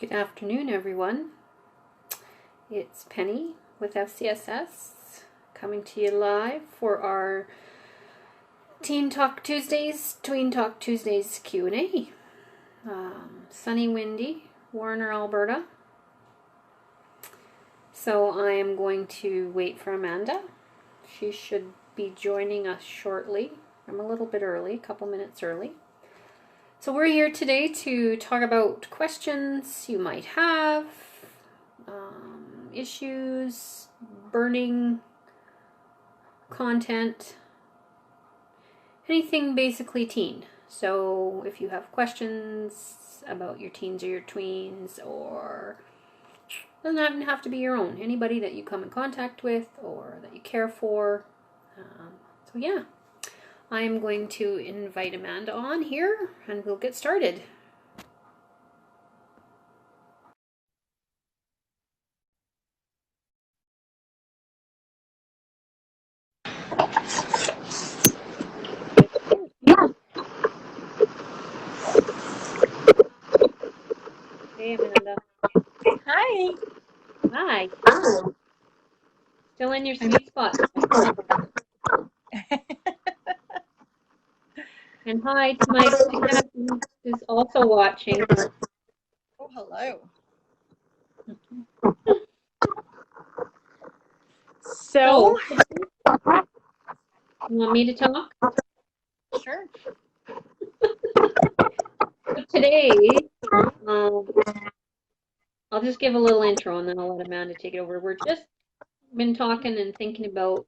Good afternoon, everyone. It's Penny with FCSS coming to you live for our Tween Talk Tuesdays Q&A. Sunny, windy, Warner, Alberta. So I am going to wait for Amanda. She should be joining us shortly. I'm a little bit early, a couple minutes early. So we're here today to talk about questions you might have, issues, burning content, anything basically teen. So if you have questions about your teens or your tweens, or it doesn't even have to be your own, anybody that you come in contact with or that you care for. So yeah. I am going to invite Amanda on here and we'll get started. Hey, Amanda. Hi. Hi. Still in your sweet spot. And hi to my cousin who's also watching. Oh, hello. So, you want me to talk? Sure. So today, I'll just give a little intro and then I'll let Amanda take it over. We're just been talking and thinking about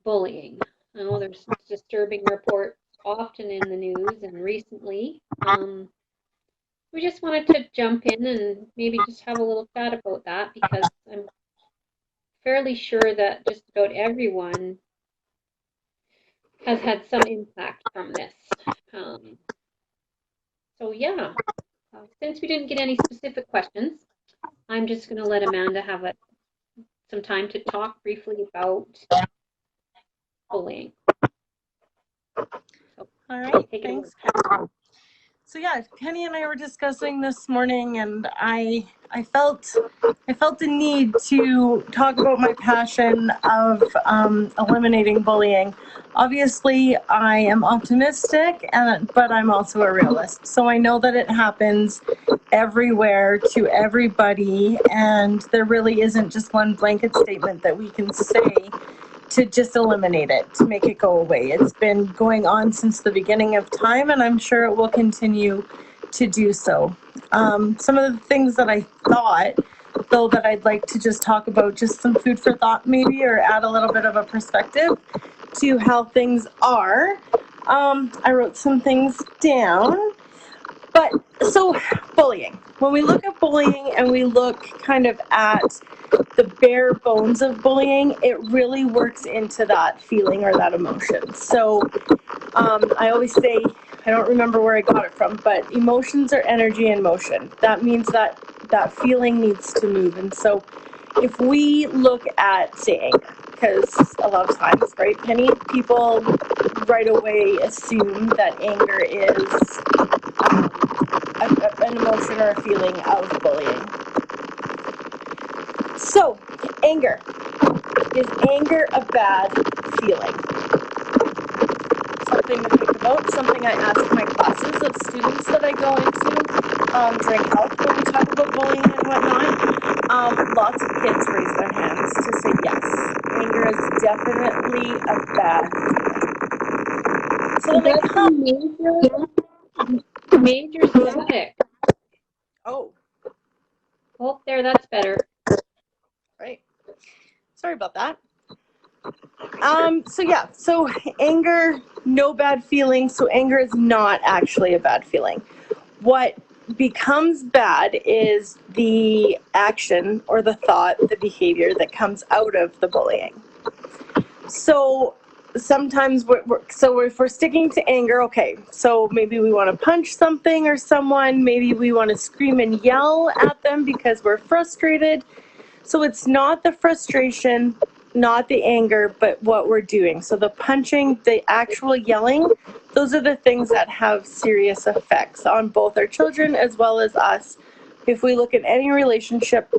bullying. I know there's disturbing reports often in the news and recently. We just wanted to jump in and maybe just have a little chat about that because I'm fairly sure that just about everyone has had some impact from this. So yeah, since we didn't get any specific questions, I'm just going to let Amanda have some time to talk briefly about bullying. So, all right, thanks. So yeah, Penny and I were discussing this morning, and I felt the need to talk about my passion of eliminating bullying. Obviously, I am optimistic, but I'm also a realist. So I know that it happens everywhere to everybody, and there really isn't just one blanket statement that we can say to just eliminate it, to make it go away. It's been going on since the beginning of time, and I'm sure it will continue to do so. Some of the things that I thought, though, that I'd like to just talk about, just some food for thought maybe, or add a little bit of a perspective to how things are. I wrote some things down. But so bullying, when we look at bullying and we look kind of at the bare bones of bullying, it really works into that feeling or that emotion. So I always say, I don't remember where I got it from, but emotions are energy in motion. That means that that feeling needs to move. And so if we look at, say, anger, because a lot of times, right, Penny, people right away assume that anger is an emotion or a feeling of bullying. So, anger. Is anger a bad feeling? Something to think about, something I ask my classes of students that I go into during health when we talk about bullying and whatnot. Lots of kids raise their hands to say yes. Anger is definitely a bad feeling. So when that's major static. Oh, there, that's better. Right. Sorry about that. So anger, no bad feeling. So anger is not actually a bad feeling. What becomes bad is the action or the thought, the behavior that comes out of the bullying. So sometimes if we're sticking to anger, okay, so maybe we want to punch something or someone, maybe we want to scream and yell at them because we're frustrated. So it's not the frustration not the anger, but what we're doing. So the punching, the actual yelling, those are the things that have serious effects on both our children as well as us. If we look at any relationship,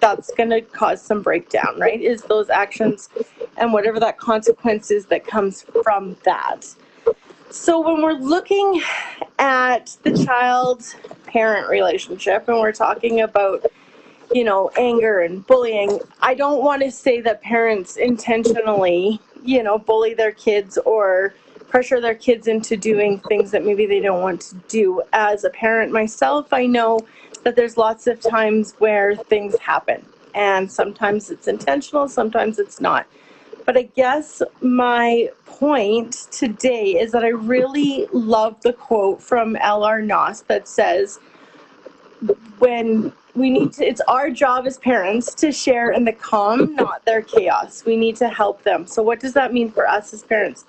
that's going to cause some breakdown, right? Is those actions and whatever that consequence is that comes from that. So when we're looking at the child-parent relationship and we're talking about, you know, anger and bullying, I don't want to say that parents intentionally, you know, bully their kids or pressure their kids into doing things that maybe they don't want to do. As a parent myself, I know that there's lots of times where things happen, and sometimes it's intentional, sometimes it's not. But I guess my point today is that I really love the quote from L.R. Noss that says, when we need to, it's our job as parents to share in the calm, not their chaos. We need to help them. So what does that mean for us as parents?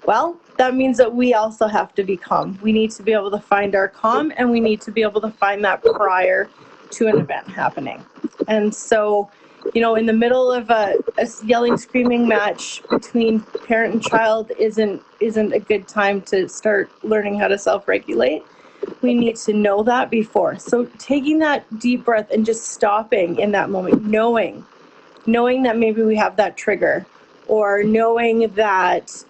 Well, that means that we also have to be calm. We need to be able to find our calm, and we need to be able to find that prior to an event happening. And so, you know, in the middle of a yelling, screaming match between parent and child isn't a good time to start learning how to self-regulate. We need to know that before. So taking that deep breath and just stopping in that moment, knowing that maybe we have that trigger, or knowing that,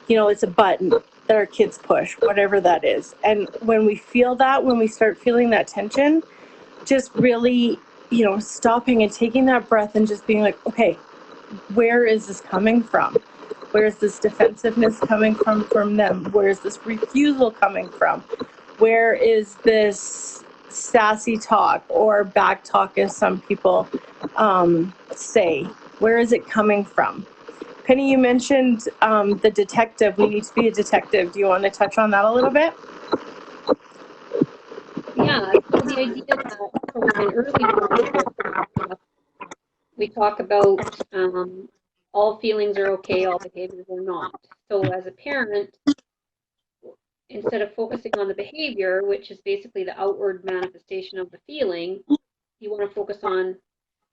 you know, it's a button that our kids push, whatever that is. And when we feel that, when we start feeling that tension, just really, you know, stopping and taking that breath and just being like, okay, where is this coming from? Where is this defensiveness coming from them? Where is this refusal coming from? Where is this sassy talk or back talk, as some people say? Where is it coming from? Penny, you mentioned the detective. We need to be a detective. Do you want to touch on that a little bit? Yeah, so the idea that from an early we talk about all feelings are okay, all behaviors are not. So as a parent, instead of focusing on the behavior, which is basically the outward manifestation of the feeling, you want to focus on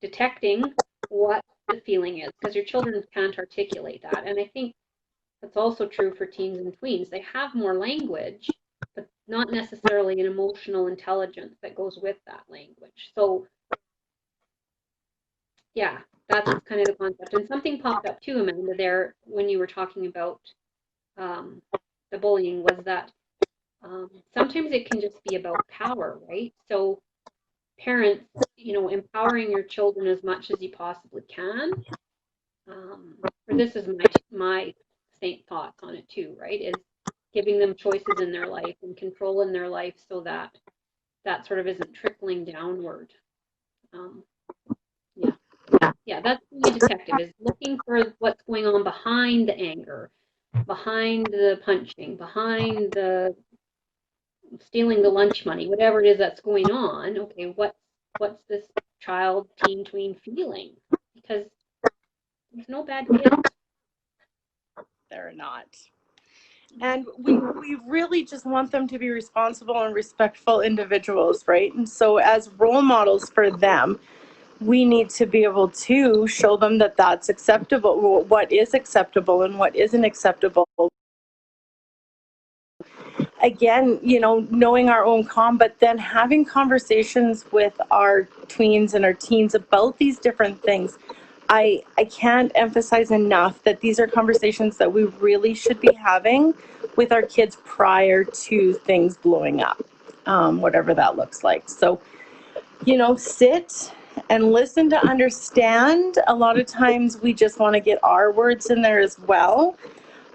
detecting what the feeling is, because your children can't articulate that. And I think that's also true for teens and tweens. They have more language, but not necessarily an emotional intelligence that goes with that language. So yeah, that's kind of the concept. And something popped up too, Amanda, there when you were talking about the bullying, was that sometimes it can just be about power, right? So parents, you know, empowering your children as much as you possibly can. Or this is my faint thoughts on it too, right? Is giving them choices in their life and control in their life, so that that sort of isn't trickling downward. Yeah. Yeah, that's being a detective, is looking for what's going on behind the anger, behind the punching, behind the stealing the lunch money, whatever it is that's going on. Okay, what's this child, teen, tween feeling? Because there's no bad kids. They're not. And we really just want them to be responsible and respectful individuals, right? And so as role models for them, we need to be able to show them that that's acceptable, what is acceptable and what isn't acceptable. Again, you know, knowing our own calm, but then having conversations with our tweens and our teens about these different things. I can't emphasize enough that these are conversations that we really should be having with our kids prior to things blowing up, whatever that looks like. So, you know, sit and listen to understand. A lot of times we just want to get our words in there as well.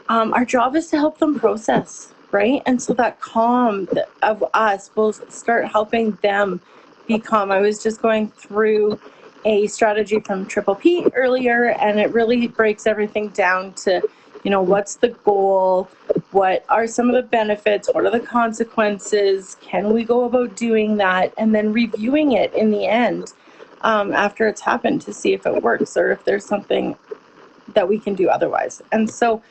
Our job is to help them process, right? And so that calm of us will start helping them be calm. I was just going through a strategy from Triple P earlier, and it really breaks everything down to, you know, what's the goal? What are some of the benefits? What are the consequences? Can we go about doing that? And then reviewing it in the end after it's happened to see if it works or if there's something that we can do otherwise. And so,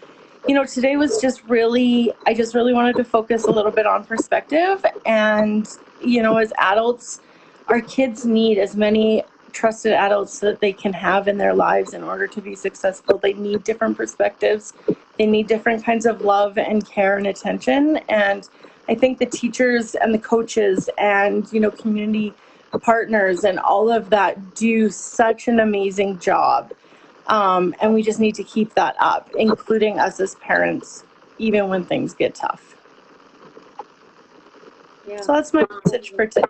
you know, today was just really, I just really wanted to focus a little bit on perspective. And, you know, as adults, our kids need as many trusted adults that they can have in their lives in order to be successful. They need different perspectives. They need different kinds of love and care and attention. And I think the teachers and the coaches and, community partners and all of that do such an amazing job. And we just need to keep that up, including us as parents, even when things get tough. Yeah. So that's my message for today.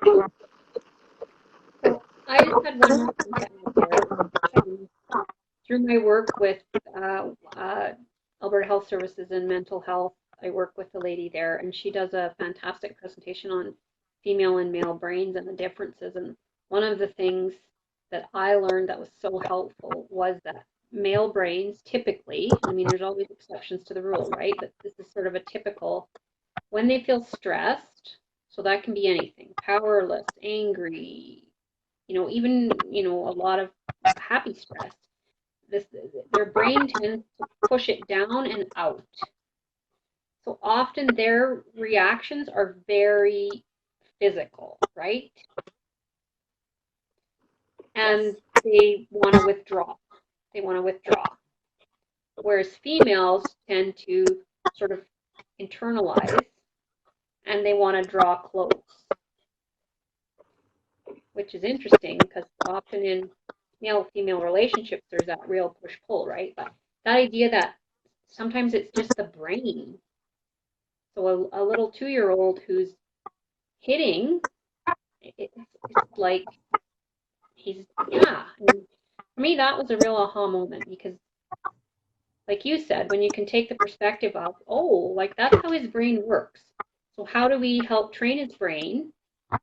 I just had one more thing to add there. Through my work with Alberta Health Services and mental health, I work with a lady there, and she does a fantastic presentation on female and male brains and the differences. And one of the things that I learned that was so helpful was that male brains typically, I mean, there's always exceptions to the rule, right? But this is sort of a typical, when they feel stressed, so that can be anything, powerless, angry, even, a lot of happy stress. Their brain tends to push it down and out. So often their reactions are very physical, right? And they want to withdraw. Whereas females tend to sort of internalize and they want to draw close, which is interesting because often in male-female relationships, there's that real push-pull, right? But that idea that sometimes it's just the brain. So a little 2-year-old who's hitting, it's like for me, that was a real aha moment because, like you said, when you can take the perspective of, like that's how his brain works. So how do we help train his brain to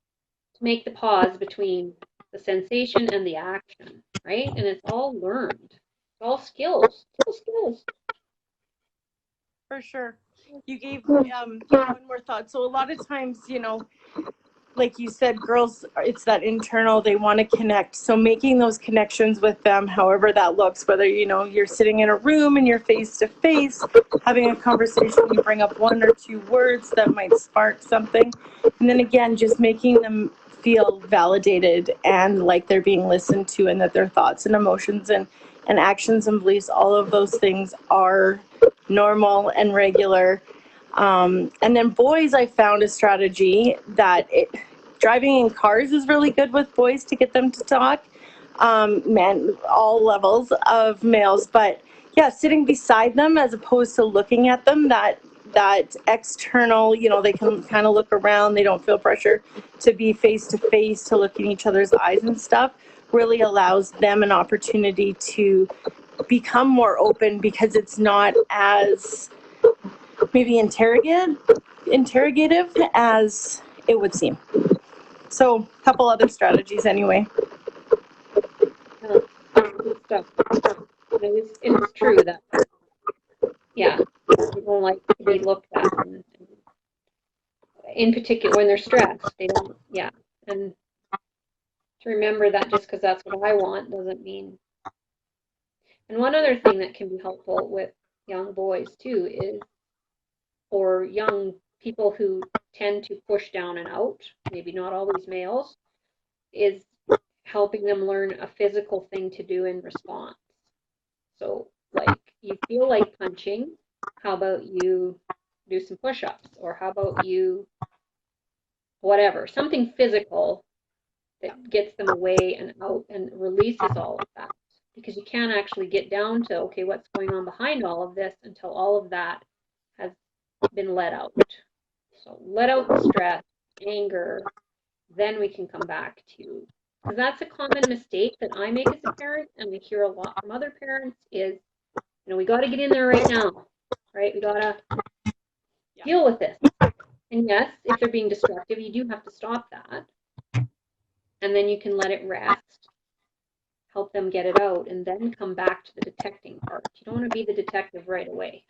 make the pause between the sensation and the action, right? And it's all learned. It's all skills. For sure. You gave one more thought. So a lot of times, like you said, girls, it's that internal, they want to connect. So making those connections with them, however that looks, whether, you're sitting in a room and you're face to face, having a conversation, you bring up 1 or 2 words that might spark something. And then again, just making them feel validated and like they're being listened to and that their thoughts and emotions and actions and beliefs, all of those things are normal and regular. And then boys, I found a strategy that driving in cars is really good with boys to get them to talk. Men, all levels of males, but yeah, sitting beside them as opposed to looking at them, that external, they can kind of look around, they don't feel pressure to be face to face, to look in each other's eyes and stuff, really allows them an opportunity to become more open because it's not as maybe interrogative as it would seem. So a couple other strategies anyway. Good stuff. It's true that, people like to be looked at, and in particular when they're stressed, they don't, and to remember that just because that's what I want doesn't mean. And one other thing that can be helpful with young boys too is, or young people who tend to push down and out, maybe not always males, is helping them learn a physical thing to do in response. So like you feel like punching, how about you do some push-ups, or how about you whatever, something physical that gets them away and out and releases all of that, because you can't actually get down to, okay, what's going on behind all of this until all of that has been let out. So let out the stress, anger, then we can come back to, because that's a common mistake that I make as a parent, and we hear a lot from other parents is, we got to get in there right now, right? We got to deal with this. And yes, if they're being destructive, you do have to stop that. And then you can let it rest, help them get it out, and then come back to the detecting part. You don't want to be the detective right away.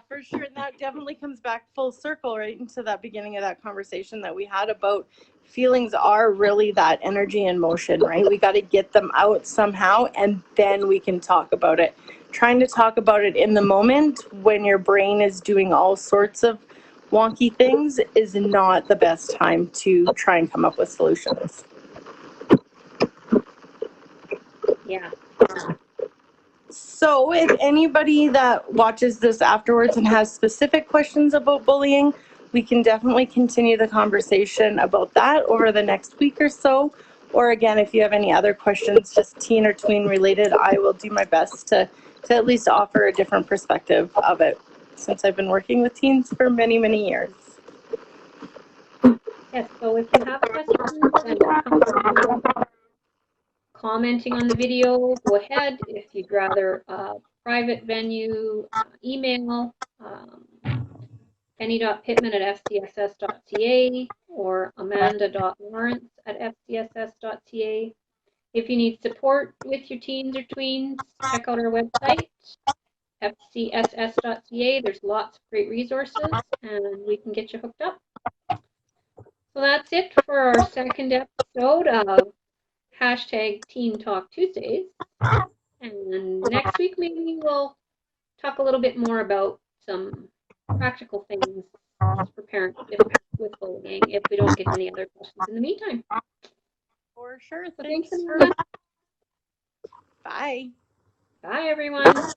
For sure, and that definitely comes back full circle right into that beginning of that conversation that we had about feelings are really that energy in motion, right? We got to get them out somehow, and then we can talk about it. Trying to talk about it in the moment when your brain is doing all sorts of wonky things is not the best time to try and come up with solutions. Yeah. So if anybody that watches this afterwards and has specific questions about bullying, we can definitely continue the conversation about that over the next week or so. Or again, if you have any other questions, just teen or tween related, I will do my best to at least offer a different perspective of it, since I've been working with teens for many, many years. Yes, so if you have questions and you're comfortable commenting on the video, go ahead. If you'd rather private venue, email, penny.pittman@fcss.ca or amanda.lawrence@fcss.ca. If you need support with your teens or tweens, check out our website, fcss.ca. There's lots of great resources and we can get you hooked up. So that's it for our second episode of #Teen Talk Tuesdays. And next week, maybe we'll talk a little bit more about some practical things for parents with bullying if we don't get any other questions in the meantime. For sure. So thanks, Thanks. everyone. Bye. Bye, everyone.